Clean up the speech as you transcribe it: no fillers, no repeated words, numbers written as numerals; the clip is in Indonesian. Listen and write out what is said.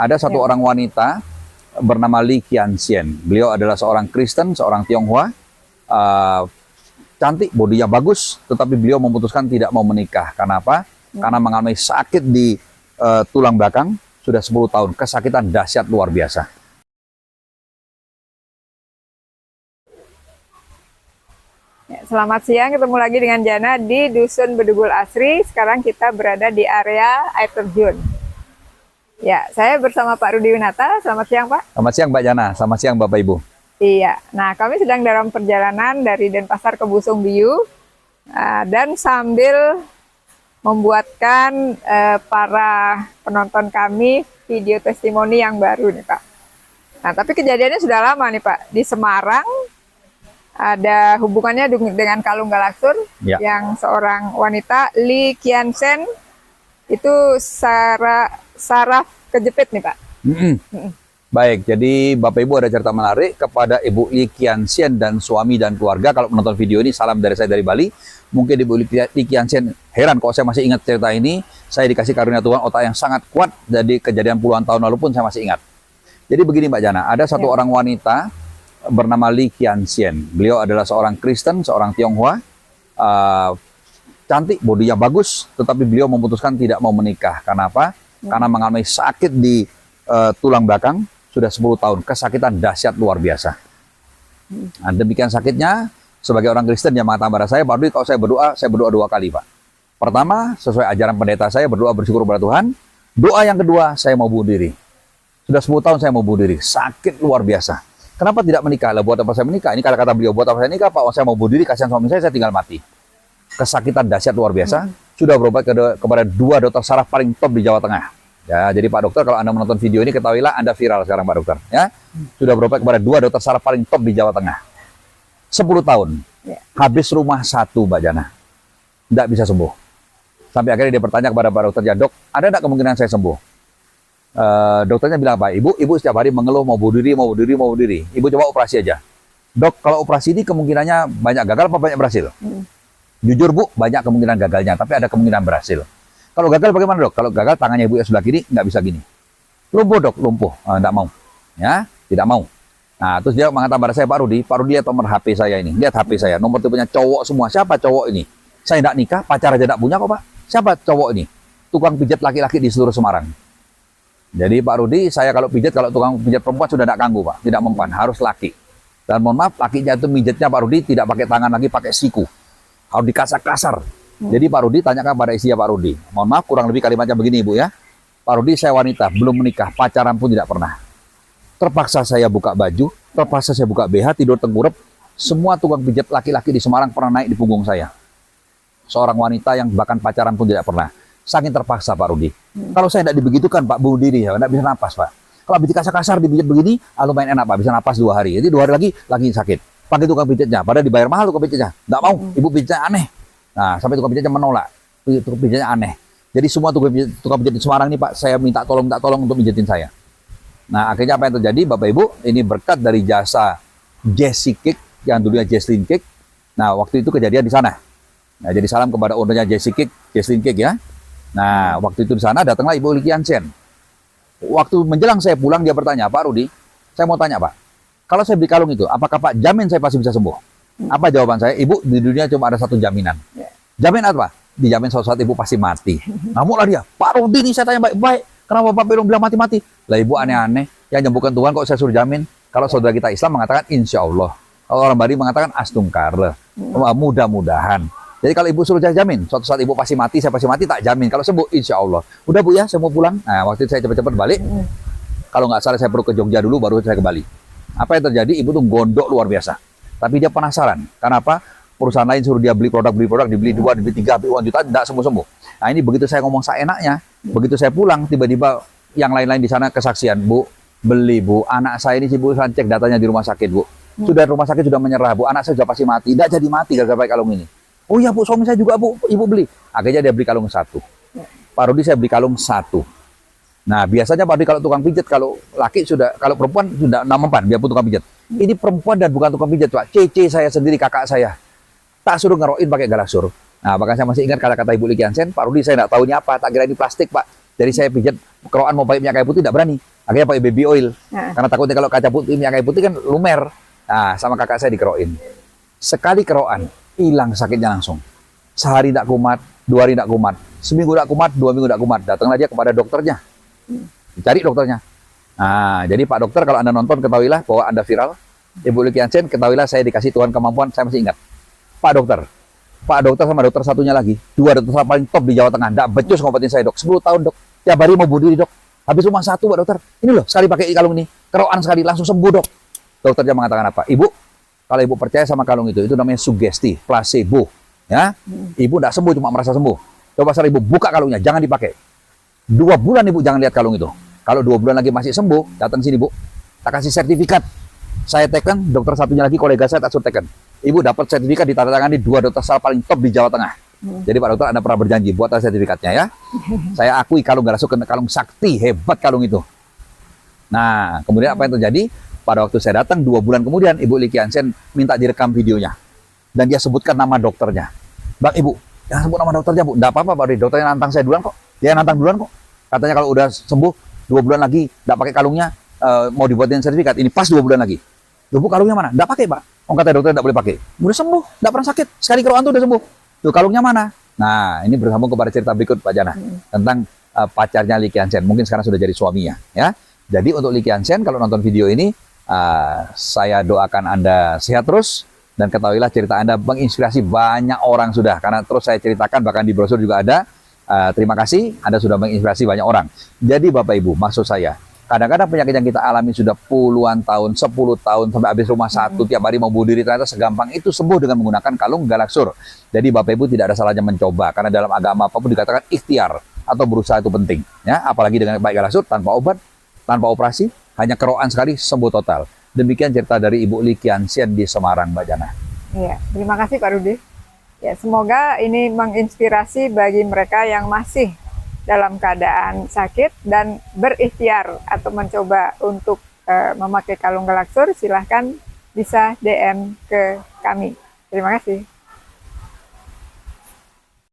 Ada satu orang wanita bernama Li Qianxian. Beliau adalah seorang Kristen, seorang Tionghoa. Cantik, bodinya bagus, tetapi beliau memutuskan tidak mau menikah. Karena apa? Karena mengalami sakit di tulang belakang sudah 10 tahun. Kesakitan dahsyat luar biasa. Selamat siang, ketemu lagi dengan Jana di Dusun Bedugul Asri. Sekarang kita berada di area air terjun. Ya, saya bersama Pak Rudi Winata. Selamat siang, Pak. Selamat siang, Mbak Jana. Selamat siang, Bapak Ibu. Iya, nah kami sedang dalam perjalanan dari Denpasar ke Busung Biu dan sambil membuatkan para penonton kami video testimoni yang baru nih, Pak. Nah, tapi kejadiannya sudah lama nih, Pak. Di Semarang ada hubungannya dengan Kalung Galasur Ya. yang seorang wanita Li Qianxian itu saraf kejepit nih, Pak. Baik, jadi Bapak Ibu ada cerita menarik kepada Ibu Li Qianxian dan suami dan keluarga. Kalau menonton video ini, salam dari saya dari Bali. Mungkin Ibu Li Qianxian heran kok saya masih ingat cerita ini. Saya dikasih karunia Tuhan otak yang sangat kuat, jadi kejadian puluhan tahun lalu pun saya masih ingat. Jadi begini Mbak Jana, ada satu orang wanita bernama Li Qianxian. Beliau adalah seorang Kristen, seorang Tionghoa. Cantik, bodinya bagus, tetapi beliau memutuskan tidak mau menikah. Karena apa? Karena mengalami sakit di tulang belakang sudah 10 tahun. Kesakitan dahsyat luar biasa. Nah, demikian sakitnya, sebagai orang Kristen yang mengatakan kepada saya, Pak Rudi, kalau saya berdoa 2 kali, Pak. Pertama, sesuai ajaran pendeta saya, berdoa bersyukur kepada Tuhan. Doa yang kedua, saya mau bunuh diri. Sudah 10 tahun saya mau bunuh diri. Sakit luar biasa. Kenapa tidak menikah? Lah, buat apa saya menikah? Ini kata beliau, buat apa saya nikah, Pak? Saya mau bunuh diri, kasihan suami saya tinggal mati. Kesakitan dahsyat luar biasa. Sudah berobat kepada 2 dokter saraf paling top di Jawa Tengah. Ya, jadi Pak Dokter, kalau Anda menonton video ini, ketahuilah Anda viral sekarang, Pak Dokter. Ya, sudah berobat kepada 2 dokter saraf paling top di Jawa Tengah. 10 tahun. Habis rumah 1, Mbak Jana. Tidak bisa sembuh. Sampai akhirnya dia bertanya kepada Pak Dokter, ya dok, ada tidak kemungkinan saya sembuh? Dokternya bilang, Pak, ibu setiap hari mengeluh mau bunuh diri. Ibu coba operasi aja. Dok, kalau operasi ini kemungkinannya banyak gagal apa banyak berhasil? Jujur Bu, banyak kemungkinan gagalnya, tapi ada kemungkinan berhasil. Kalau gagal bagaimana dok? Kalau gagal tangannya ibu yang sebelah kiri nggak bisa gini. Lumpuh dok, lumpuh. Nggak mau. Ya, tidak mau. Nah, terus dia mengatakan pada saya, Pak Rudi lihat nomor HP saya ini. Lihat HP saya, nomor tipenya cowok semua. Siapa cowok ini? Saya tidak nikah, pacar aja tidak punya kok Pak. Siapa cowok ini? Tukang pijat laki-laki di seluruh Semarang. Jadi Pak Rudi, saya kalau pijat, kalau tukang pijat perempuan sudah tidak ganggu Pak. Tidak mempan, harus laki. Dan mohon maaf, lakinya itu mijatnya Pak Rudi tidak pakai tangan lagi, pakai siku. Harus dikasar-kasar. Jadi Pak Rudi tanyakan pada istrinya Pak Rudi. Mohon maaf kurang lebih kalimatnya begini Ibu ya. Pak Rudi, saya wanita, belum menikah, pacaran pun tidak pernah. Terpaksa saya buka baju, terpaksa saya buka BH, tidur tengkurap. Semua tukang pijat laki-laki di Semarang pernah naik di punggung saya. Seorang wanita yang bahkan pacaran pun tidak pernah. Saking terpaksa Pak Rudi. Kalau saya tidak dibegitukan Pak, bunuh diri ya, tidak bisa napas Pak. Kalau habis kasar-kasar dipijat begini, lumayan enak Pak, bisa napas 2 hari. Jadi 2 hari lagi sakit. Pakai tukang pijatnya, padahal dibayar mahal tukang pijatnya. Nggak mau, ibu pijatnya aneh. Nah, sampai tukang pijatnya menolak. Tukang pijatnya aneh. Jadi semua tukang pijat di Semarang ini Pak, saya minta tolong untuk mijitin saya. Nah, akhirnya apa yang terjadi Bapak Ibu? Ini berkat dari jasa Jessie Cake, yang dulunya Jesslyn Cake. Nah, waktu itu kejadian di sana. Nah, jadi salam kepada ownernya Jessie Cake, Jesslyn Cake ya. Nah, waktu itu di sana datanglah Ibu Li Qianxian. Waktu menjelang saya pulang, dia bertanya, Pak Rudi, saya mau tanya Pak, kalau saya beli kalung itu, apakah Pak jamin saya pasti bisa sembuh? Apa jawaban saya? Ibu, di dunia cuma ada 1 jaminan. Jamin apa? Dijamin suatu saat ibu pasti mati. Namunlah dia, Pak Rudi ini saya tanya baik-baik. Kenapa Bapak bilang mati? Lah ibu aneh-aneh. Yang nyembuhkan Tuhan kok saya suruh jamin. Kalau saudara kita Islam mengatakan insya Allah. Kalau orang Bali mengatakan astungkar. Mudah-mudahan. Jadi kalau ibu suruh saya jamin, suatu saat ibu pasti mati, saya pasti mati, tak jamin. Kalau sembuh, insya Allah. Udah Bu ya, saya mau pulang. Nah, waktu itu saya cepat-cepat balik. Kalau nggak salah saya perlu ke Jogja dulu, baru saya ke Bali. Apa yang terjadi? Ibu tuh gondok luar biasa. Tapi dia penasaran. Karena apa? Perusahaan lain suruh dia beli produk, dibeli 2, dibeli 3, beli 1 juta, tidak sembuh-sembuh. Nah ini begitu saya ngomong seenaknya, begitu saya pulang, tiba-tiba yang lain-lain di sana kesaksian, Bu, beli Bu, anak saya ini sih Bu, saya cek datanya di rumah sakit Bu. Sudah rumah sakit sudah menyerah Bu, anak saya sudah pasti mati, tidak jadi mati gara-gara pakai kalung ini. Oh iya Bu, suami saya juga Bu, ibu beli. Akhirnya dia beli kalung 1. Pak Rudi saya beli kalung 1. Nah biasanya Pak Rudi kalau tukang pijat, kalau laki sudah, kalau perempuan sudah 6 mempan, biarpun tukang pijat. Ini perempuan dan bukan tukang pijat Pak, Cece saya sendiri, kakak saya. Tak suruh ngeroin pakai galasur. Nah, bahkan saya masih ingat kata-kata Ibu Li Qianxian, Pak Rudi saya tidak tahu ini apa, tak kira ini plastik Pak. Jadi saya pijat keroan mau pakai minyak kayu putih tidak berani. Akhirnya pakai baby oil. Nah. Karena takutnya kalau kaca putih, minyak kayu putih kan lumer. Nah, sama kakak saya dikeroin. Sekali keroan, hilang sakitnya langsung. Sehari tidak kumat, 2 hari tidak kumat, seminggu tidak kumat, 2 minggu tidak kumat. Datanglah dia kepada dokternya. Dicari dokternya. Nah, jadi Pak Dokter kalau Anda nonton ketahuilah bahwa Anda viral. Ibu Licky Hansen, ketahuilah saya dikasih Tuhan kemampuan, saya masih ingat. Pak Dokter sama dokter satunya lagi, 2 dokter paling top di Jawa Tengah. Tidak becus ngobatin saya, Dok. 10 tahun, Dok. Tiap hari mau bunuh diri, Dok. Habis cuma 1, Pak Dokter. Ini loh, sekali pakai kalung ini, keroan sekali langsung sembuh, Dok. Dokternya mengatakan apa? Ibu, kalau ibu percaya sama kalung itu namanya sugesti, placebo. Ya, ibu tidak sembuh, cuma merasa sembuh. Coba sekarang ibu buka kalungnya, jangan dipakai. 2 bulan ibu jangan lihat kalung itu. Kalau 2 bulan lagi masih sembuh, datang sini, Bu. Tak kasih sertifikat. Saya teken, dokter satunya lagi kolega saya tak suruh teken. Ibu dapat sertifikat ditandatangani 2 dokter sal paling top di Jawa Tengah. Jadi Pak Dokter Anda pernah berjanji buat sertifikatnya ya. Saya akui kalung Garasuk kalung sakti, hebat kalung itu. Nah, kemudian apa yang terjadi? Pada waktu saya datang 2 bulan kemudian Ibu Licky Hansen minta direkam videonya. Dan dia sebutkan nama dokternya. Bang Ibu, jangan sebut nama dokternya Bu. Enggak apa-apa Pak, dokternya nantang saya duluan kok. Dia nantang duluan kok. Katanya kalau udah sembuh 2 bulan lagi enggak pakai kalungnya, mau dibuatin sertifikat. Ini pas 2 bulan lagi. Loh Bu, kalungnya mana? Enggak pakai Pak. Kata dokter enggak boleh pakai. Udah sembuh, enggak pernah sakit. Sekali keroan tuh udah sembuh. Tuh kalungnya mana? Nah, ini bersambung kepada cerita berikut Pak Jana tentang pacarnya Licky Hansen. Mungkin sekarang sudah jadi suaminya ya. Jadi untuk Licky Hansen kalau nonton video ini saya doakan Anda sehat terus dan ketahuilah cerita Anda menginspirasi banyak orang sudah karena terus saya ceritakan bahkan di brosur juga ada. Terima kasih Anda sudah menginspirasi banyak orang. Jadi Bapak Ibu, maksud saya kadang-kadang penyakit yang kita alami sudah puluhan tahun, 10 tahun, sampai habis rumah satu, tiap hari mau bunuh diri, ternyata segampang itu sembuh dengan menggunakan kalung Galaksur. Jadi Bapak Ibu tidak ada salahnya mencoba, karena dalam agama apapun dikatakan ikhtiar atau berusaha itu penting. Ya, apalagi dengan baik Galaksur, tanpa obat, tanpa operasi, hanya keroan sekali sembuh total. Demikian cerita dari Ibu Licky Hansen di Semarang, Mbak Jana. Iya, terima kasih Pak Rudi. Ya, semoga ini menginspirasi bagi mereka yang masih dalam keadaan sakit dan berikhtiar atau mencoba untuk memakai kalung Galaksur, silahkan bisa DM ke kami. Terima kasih.